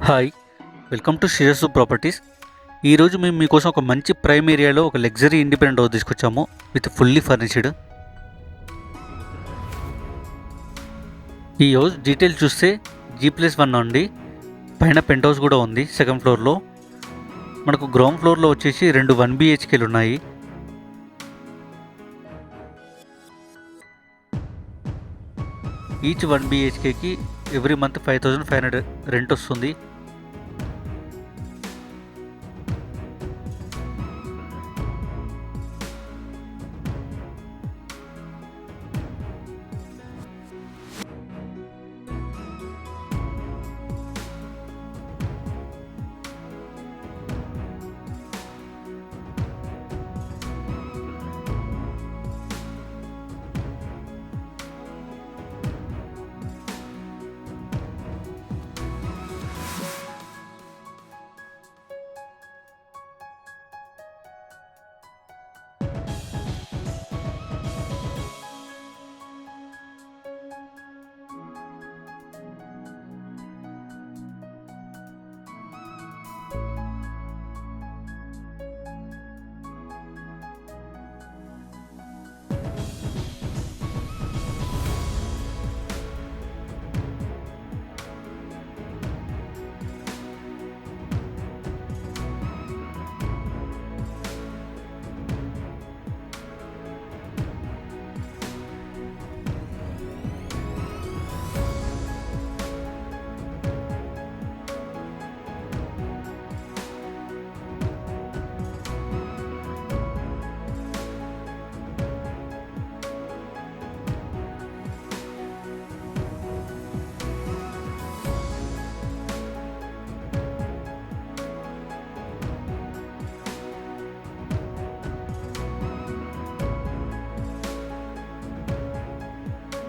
Hi! Welcome to Srirastu properties. ఈరోజు మేము మీకోసం ఒక మంచి ప్రైమ్ ఏరియాలో ఒక లగ్జరీ ఇండిపెండెంట్ హౌస్ తీసుకొచ్చాము విత్ ఫుల్లీ ఫర్నిష్డ్. ఈ హౌస్ డీటెయిల్ చూస్తే G+1 అండి. పైన పెంట్ హౌస్ కూడా ఉంది సెకండ్ ఫ్లోర్లో. మనకు గ్రౌండ్ ఫ్లోర్లో వచ్చేసి 2 1 BHKలు ఉన్నాయి. ఈచ్ 1 BHKకి ఎవ్రీ మంత్ 5,500 రెంట్ వస్తుంది.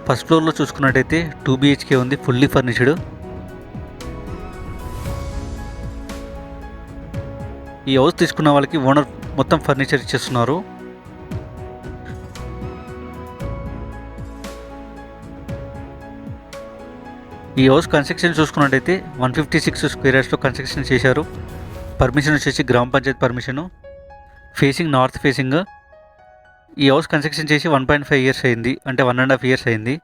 ఫస్ట్ ఫ్లోర్లో చూసుకున్నట్టయితే 2 BHK ఉంది, ఫుల్లీ ఫర్నిష్డ్. ఈ హౌస్ తీసుకున్న వాళ్ళకి ఓనర్ మొత్తం ఫర్నిచర్ ఇచ్చేస్తున్నారు. ఈ హౌస్ కన్స్ట్రక్షన్ చూసుకున్నట్టయితే 156 స్క్వేర్ యార్డ్స్లో కన్స్ట్రక్షన్ చేశారు. పర్మిషన్ వచ్చేసి గ్రామ Panchayat permission. Facing north facing. ఈ హౌస్ కన్స్ట్రక్షన్ చేసి 1.5 ఇయర్స్ అయింది, అంటే 1.5 ఇయర్స్ అయింది.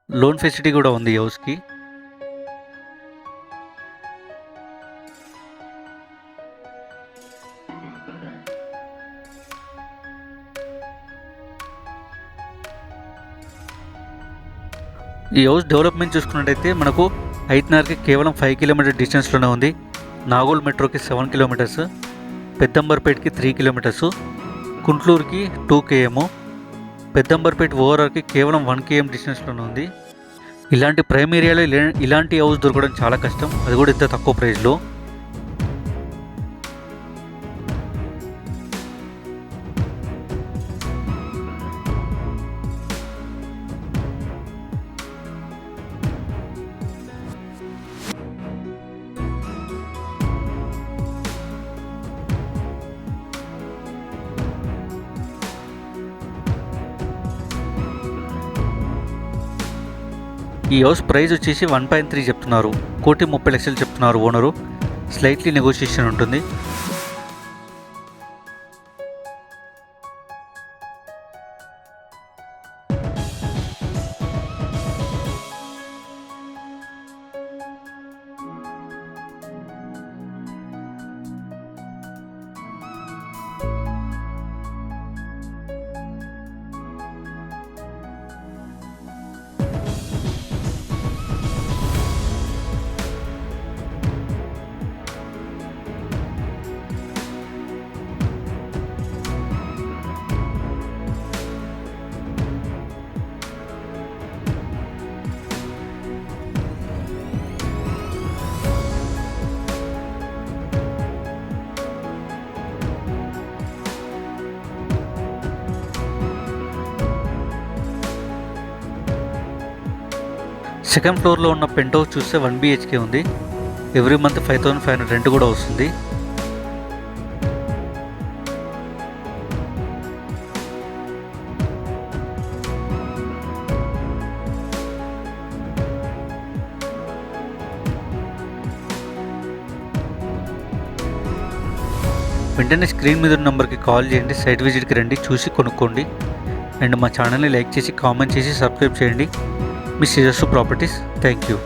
లోన్ ఫెసిలిటీ కూడా ఉంది ఈ హౌస్కి. ఈ హౌస్ డెవలప్మెంట్ చూసుకున్నట్టయితే మనకు ఐట్నార్కి కేవలం 5 కిలోమీటర్ డిస్టెన్స్లోనే ఉంది. నాగోల్ మెట్రోకి 7 కిలోమీటర్స్, పెద్దంబర్పేట్కి 3 కిలోమీటర్స్, కుంట్లూరుకి 2 km, పెద్దంబర్పేట్ ఓవరాల్కి కేవలం 1 km డిస్టెన్స్లోనే ఉంది. ఇలాంటి ప్రైమ్ ఏరియాలో ఇలాంటి హౌస్ దొరకడం చాలా కష్టం, అది కూడా ఇంత తక్కువ ప్రైస్లో. ఈ హౌస్ ప్రైస్ వచ్చేసి 1.3 చెప్తున్నారు. 1,30,00,000 చెప్తున్నారు ఓనరు. స్లైట్లీ నెగోషియేషన్ ఉంటుంది. సెకండ్ ఫ్లోర్లో ఉన్న పెంట్ హౌస్ చూస్తే 1 BHK ఉంది. ఎవ్రీ మంత్ 5,500 రెంట్ కూడా వస్తుంది. వెంటనే స్క్రీన్ మీద ఉన్న నెంబర్కి కాల్ చేయండి, సైట్ విజిట్కి రండి, చూసి కొనుక్కోండి. అండ్ మా ఛానల్ని లైక్ చేసి కామెంట్ చేసి సబ్స్క్రైబ్ చేయండి. మీ శ్రీజస్సు ప్రాపర్టీస్. Thank you.